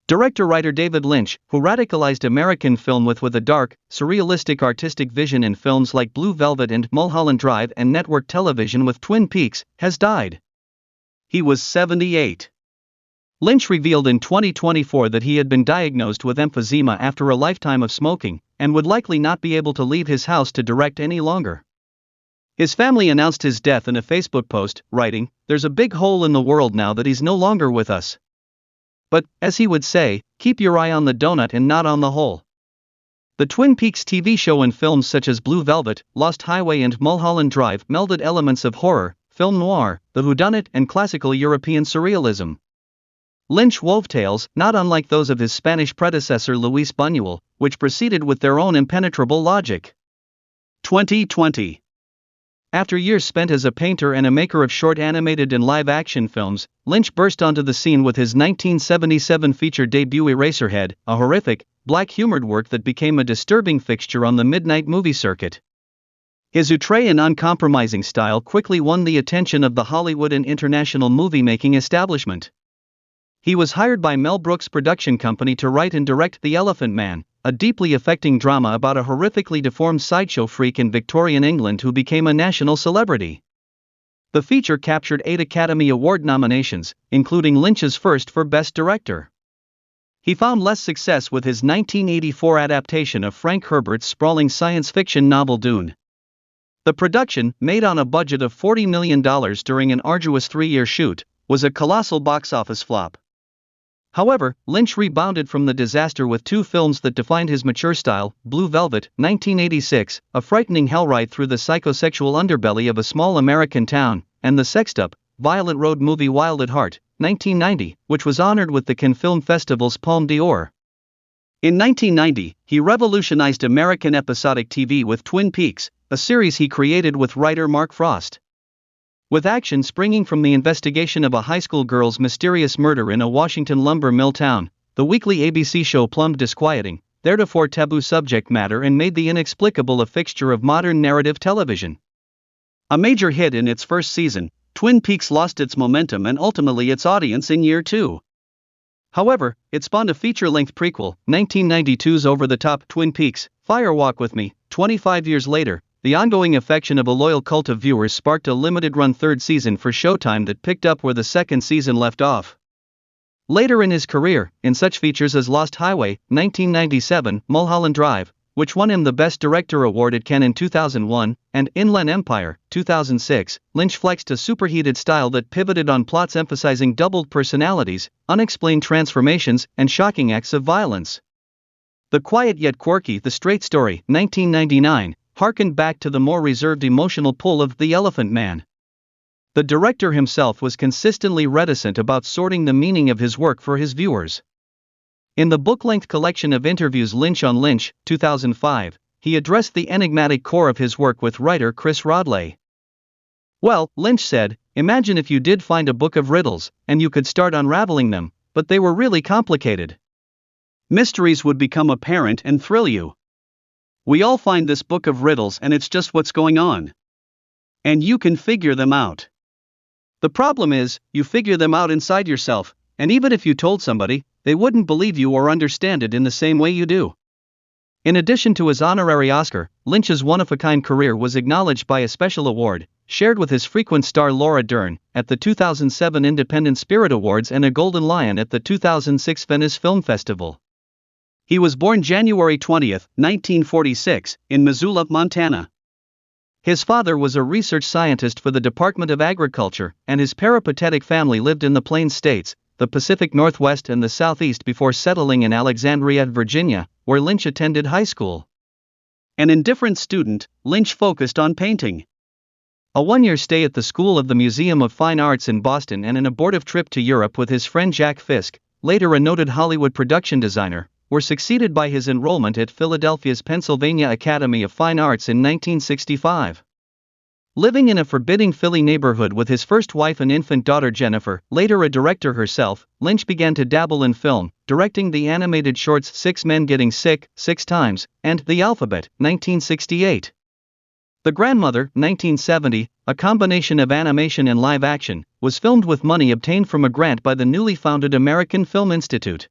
Director-writer David Lynch, who radicalized American film with a dark, surrealistic artistic vision in films like Blue Velvet and Mulholland Drive and network television with Twin Peaks, has died. He was 78. Lynch revealed in 2024 that he had been diagnosed with emphysema after a lifetime of smoking, and would likely not be able to leave his house to direct any longer. His family announced his death in a Facebook post, writing, "There's a big hole in the world now that he's no longer with us. But, as he would say, keep your eye on the donut and not on the hole." The Twin Peaks TV show and films such as Blue Velvet, Lost Highway and Mulholland Drive melded elements of horror, film noir, the whodunit and classical European surrealism. Lynch wove tales, not unlike those of his Spanish predecessor Luis Buñuel, which proceeded with their own impenetrable logic. 2020. After years spent as a painter and a maker of short animated and live-action films, Lynch burst onto the scene with his 1977 feature debut Eraserhead, a horrific, black-humored work that became a disturbing fixture on the midnight movie circuit. His outre and uncompromising style quickly won the attention of the Hollywood and international movie-making establishment. He was hired by Mel Brooks' production company to write and direct The Elephant Man, a deeply affecting drama about a horrifically deformed sideshow freak in Victorian England who became a national celebrity. The feature captured 8 Academy Award nominations, including Lynch's first for Best Director. He found less success with his 1984 adaptation of Frank Herbert's sprawling science fiction novel Dune. The production, made on a budget of $40 million during an arduous 3-year shoot, was a colossal box office flop. However, Lynch rebounded from the disaster with 2 films that defined his mature style: Blue Velvet, 1986, a frightening hell ride through the psychosexual underbelly of a small American town, and the sexed-up, violent road movie Wild at Heart, 1990, which was honored with the Cannes Film Festival's Palme d'Or. In 1990, he revolutionized American episodic TV with Twin Peaks, a series he created with writer Mark Frost. With action springing from the investigation of a high school girl's mysterious murder in a Washington lumber mill town, the weekly ABC show plumbed disquieting, theretofore taboo subject matter and made the inexplicable a fixture of modern narrative television. A major hit in its first season, Twin Peaks lost its momentum and ultimately its audience in year 2. However, it spawned a feature-length prequel, 1992's over-the-top Twin Peaks, Fire Walk with Me. 25 years later, the ongoing affection of a loyal cult of viewers sparked a limited-run 3rd season for Showtime that picked up where the 2nd season left off. Later in his career, in such features as Lost Highway, 1997, Mulholland Drive, which won him the Best Director award at Cannes in 2001, and Inland Empire, 2006, Lynch flexed a superheated style that pivoted on plots emphasizing doubled personalities, unexplained transformations, and shocking acts of violence. The quiet yet quirky The Straight Story, 1999, harkened back to the more reserved emotional pull of The Elephant Man. The director himself was consistently reticent about sorting the meaning of his work for his viewers. In the book-length collection of interviews Lynch on Lynch, 2005, he addressed the enigmatic core of his work with writer Chris Rodley. "Well," Lynch said, "imagine if you did find a book of riddles, and you could start unraveling them, but they were really complicated. Mysteries would become apparent and thrill you. We all find this book of riddles and it's just what's going on. And you can figure them out. The problem is, you figure them out inside yourself, and even if you told somebody, they wouldn't believe you or understand it in the same way you do." In addition to his honorary Oscar, Lynch's one-of-a-kind career was acknowledged by a special award, shared with his frequent star Laura Dern, at the 2007 Independent Spirit Awards and a Golden Lion at the 2006 Venice Film Festival. He was born January 20, 1946, in Missoula, Montana. His father was a research scientist for the Department of Agriculture, and his peripatetic family lived in the Plains States, the Pacific Northwest and the Southeast before settling in Alexandria, Virginia, where Lynch attended high school. An indifferent student, Lynch focused on painting. A 1-year stay at the School of the Museum of Fine Arts in Boston and an abortive trip to Europe with his friend Jack Fisk, later a noted Hollywood production designer, were succeeded by his enrollment at Philadelphia's Pennsylvania Academy of Fine Arts in 1965. Living in a forbidding Philly neighborhood with his first wife and infant daughter Jennifer, later a director herself, Lynch began to dabble in film, directing the animated shorts 6 Men Getting Sick, 6 Times, and The Alphabet, 1968. The Grandmother, 1970, a combination of animation and live action, was filmed with money obtained from a grant by the newly founded American Film Institute.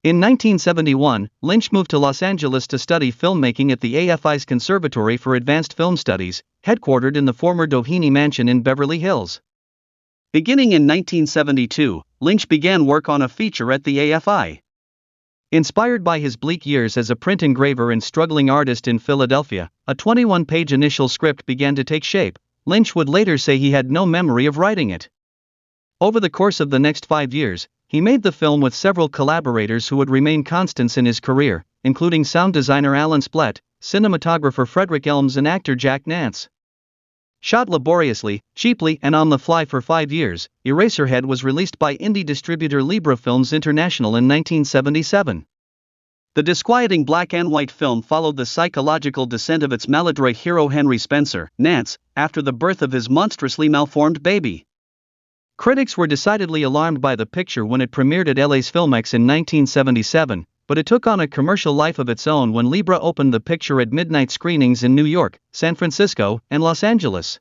In 1971, Lynch moved to Los Angeles to study filmmaking at the AFI's Conservatory for Advanced Film Studies, headquartered in the former Doheny Mansion in Beverly Hills. Beginning in 1972, Lynch began work on a feature at the AFI. Inspired by his bleak years as a print engraver and struggling artist in Philadelphia, a 21-page initial script began to take shape. Lynch would later say he had no memory of writing it. Over the course of the next 5 years, he made the film with several collaborators who would remain constants in his career, including sound designer Alan Splett, cinematographer Frederick Elms and actor Jack Nance. Shot laboriously, cheaply and on the fly for 5 years, Eraserhead was released by indie distributor Libra Films International in 1977. The disquieting black and white film followed the psychological descent of its maladroit hero Henry Spencer, Nance, after the birth of his monstrously malformed baby. Critics were decidedly alarmed by the picture when it premiered at LA's Filmex in 1977, but it took on a commercial life of its own when Libra opened the picture at midnight screenings in New York, San Francisco, and Los Angeles.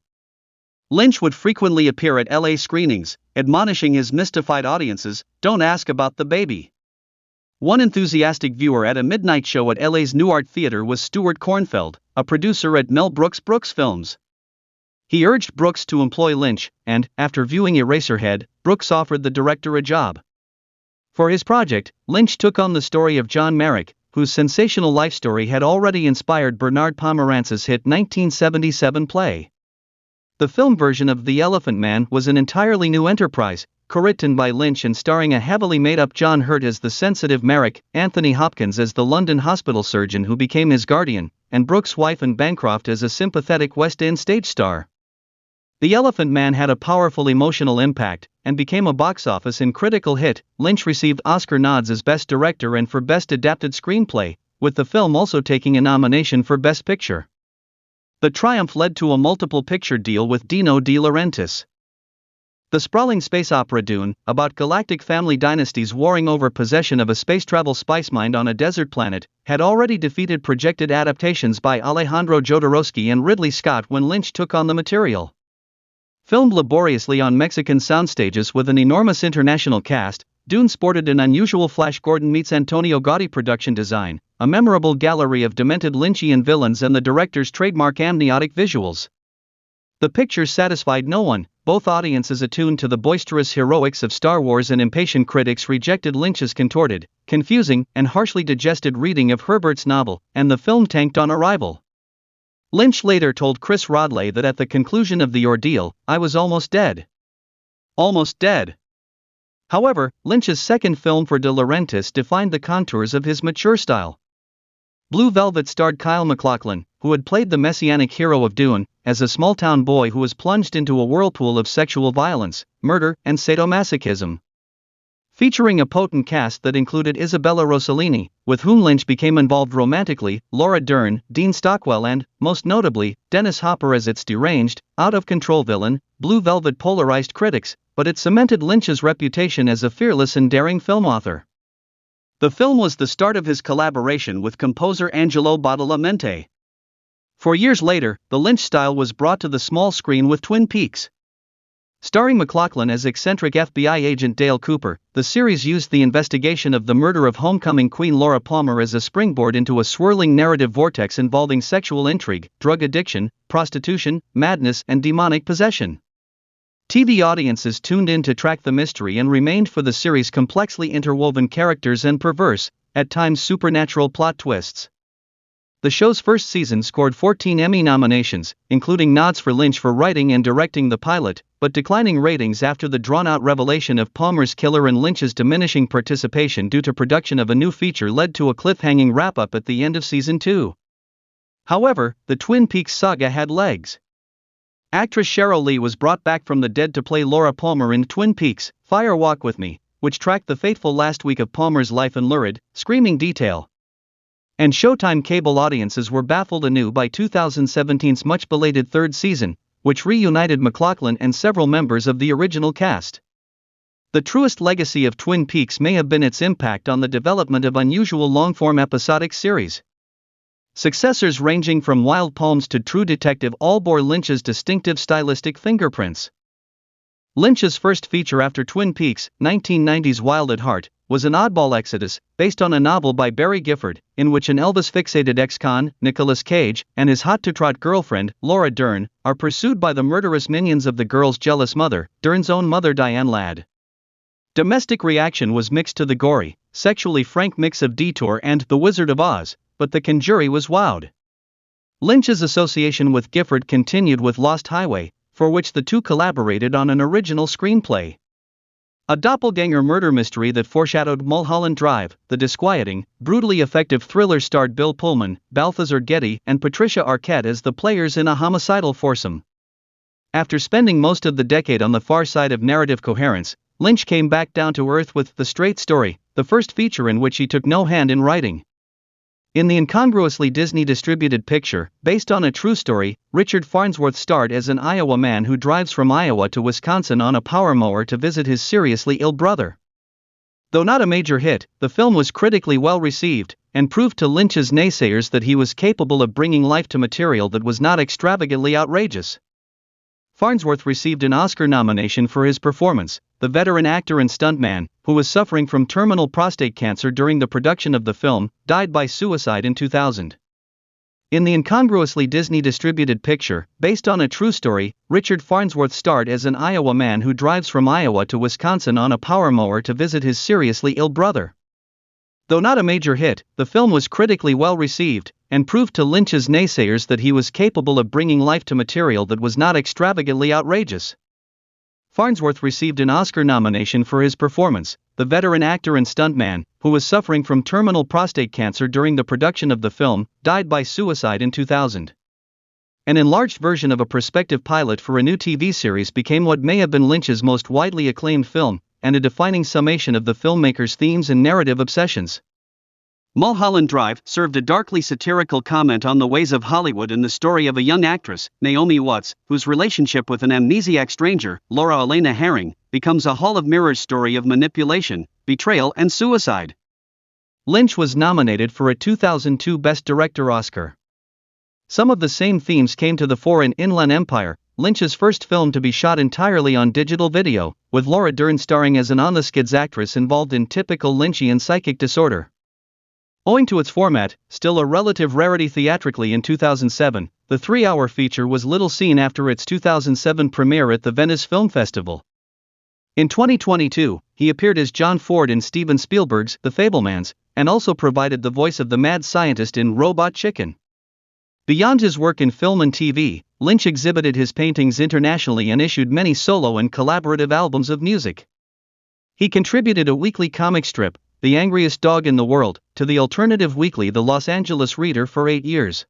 Lynch would frequently appear at LA screenings, admonishing his mystified audiences, "Don't ask about the baby." One enthusiastic viewer at a midnight show at LA's New Art Theater was Stuart Kornfeld, a producer at Mel Brooks Films. He urged Brooks to employ Lynch, and, after viewing Eraserhead, Brooks offered the director a job. For his project, Lynch took on the story of John Merrick, whose sensational life story had already inspired Bernard Pomerantz's hit 1977 play. The film version of The Elephant Man was an entirely new enterprise, co-written by Lynch and starring a heavily made-up John Hurt as the sensitive Merrick, Anthony Hopkins as the London hospital surgeon who became his guardian, and Brooks' wife Anne Bancroft as a sympathetic West End stage star. The Elephant Man had a powerful emotional impact, and became a box office and critical hit. Lynch received Oscar nods as Best Director and for Best Adapted Screenplay, with the film also taking a nomination for Best Picture. The triumph led to a multiple picture deal with Dino De Laurentiis. The sprawling space opera Dune, about galactic family dynasties warring over possession of a space travel spice mine on a desert planet, had already defeated projected adaptations by Alejandro Jodorowsky and Ridley Scott when Lynch took on the material. Filmed laboriously on Mexican soundstages with an enormous international cast, Dune sported an unusual Flash Gordon meets Antonio Gaudi production design, a memorable gallery of demented Lynchian villains and the director's trademark amniotic visuals. The picture satisfied no one. Both audiences attuned to the boisterous heroics of Star Wars and impatient critics rejected Lynch's contorted, confusing, and harshly digested reading of Herbert's novel, and the film tanked on arrival. Lynch later told Chris Rodley that at the conclusion of the ordeal, "I was almost dead. Almost dead." However, Lynch's second film for De Laurentiis defined the contours of his mature style. Blue Velvet starred Kyle MacLachlan, who had played the messianic hero of Dune, as a small-town boy who was plunged into a whirlpool of sexual violence, murder, and sadomasochism. Featuring a potent cast that included Isabella Rossellini, with whom Lynch became involved romantically, Laura Dern, Dean Stockwell and, most notably, Dennis Hopper as its deranged, out-of-control villain, Blue Velvet polarized critics, but it cemented Lynch's reputation as a fearless and daring film author. The film was the start of his collaboration with composer Angelo Badalamenti. 4 years later, the Lynch style was brought to the small screen with Twin Peaks. Starring MacLachlan as eccentric FBI agent Dale Cooper, the series used the investigation of the murder of homecoming Queen Laura Palmer as a springboard into a swirling narrative vortex involving sexual intrigue, drug addiction, prostitution, madness, and demonic possession. TV audiences tuned in to track the mystery and remained for the series' complexly interwoven characters and perverse, at times supernatural plot twists. The show's first season scored 14 Emmy nominations, including nods for Lynch for writing and directing the pilot, but declining ratings after the drawn-out revelation of Palmer's killer and Lynch's diminishing participation due to production of a new feature led to a cliffhanging wrap-up at the end of season 2. However, the Twin Peaks saga had legs. Actress Cheryl Lee was brought back from the dead to play Laura Palmer in Twin Peaks: Fire Walk With Me, which tracked the fateful last week of Palmer's life in lurid, screaming detail. And Showtime cable audiences were baffled anew by 2017's much-belated third season, which reunited MacLachlan and several members of the original cast. The truest legacy of Twin Peaks may have been its impact on the development of unusual long-form episodic series. Successors ranging from Wild Palms to True Detective all bore Lynch's distinctive stylistic fingerprints. Lynch's first feature after Twin Peaks, 1990's Wild at Heart, was an oddball exodus, based on a novel by Barry Gifford, in which an Elvis-fixated ex-con, Nicolas Cage, and his hot-to-trot girlfriend, Laura Dern, are pursued by the murderous minions of the girl's jealous mother, Dern's own mother Diane Ladd. Domestic reaction was mixed to the gory, sexually frank mix of Detour and The Wizard of Oz, but the conjury was wowed. Lynch's association with Gifford continued with Lost Highway, for which the two collaborated on an original screenplay. A doppelganger murder mystery that foreshadowed Mulholland Drive, the disquieting, brutally effective thriller starred Bill Pullman, Balthazar Getty, and Patricia Arquette as the players in a homicidal foursome. After spending most of the decade on the far side of narrative coherence, Lynch came back down to earth with The Straight Story, the first feature in which he took no hand in writing. In the incongruously Disney-distributed picture, based on a true story, Richard Farnsworth starred as an Iowa man who drives from Iowa to Wisconsin on a power mower to visit his seriously ill brother. Though not a major hit, the film was critically well received, and proved to Lynch's naysayers that he was capable of bringing life to material that was not extravagantly outrageous. Farnsworth received an Oscar nomination for his performance. The veteran actor and stuntman, who was suffering from terminal prostate cancer during the production of the film, died by suicide in 2000. In the incongruously Disney-distributed picture, based on a true story, Richard Farnsworth starred as an Iowa man who drives from Iowa to Wisconsin on a power mower to visit his seriously ill brother. Though not a major hit, the film was critically well received, and proved to Lynch's naysayers that he was capable of bringing life to material that was not extravagantly outrageous. Farnsworth received an Oscar nomination for his performance. The veteran actor and stuntman, who was suffering from terminal prostate cancer during the production of the film, died by suicide in 2000. An enlarged version of a prospective pilot for a new TV series became what may have been Lynch's most widely acclaimed film, and a defining summation of the filmmaker's themes and narrative obsessions. Mulholland Drive served a darkly satirical comment on the ways of Hollywood and the story of a young actress, Naomi Watts, whose relationship with an amnesiac stranger, Laura Elena Herring, becomes a Hall of Mirrors story of manipulation, betrayal and suicide. Lynch was nominated for a 2002 Best Director Oscar. Some of the same themes came to the fore in Inland Empire, Lynch's first film to be shot entirely on digital video, with Laura Dern starring as an on-the-skids actress involved in typical Lynchian psychic disorder. Owing to its format, still a relative rarity theatrically in 2007, the 3-hour feature was little seen after its 2007 premiere at the Venice Film Festival. In 2022, he appeared as John Ford in Steven Spielberg's The Fabelmans, and also provided the voice of the mad scientist in Robot Chicken. Beyond his work in film and TV, Lynch exhibited his paintings internationally and issued many solo and collaborative albums of music. He contributed a weekly comic strip, The Angriest Dog in the World, to the alternative weekly The Los Angeles Reader for 8 years.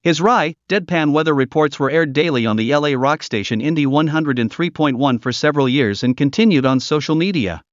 His wry, deadpan weather reports were aired daily on the LA rock station Indie 103.1 for several years and continued on social media.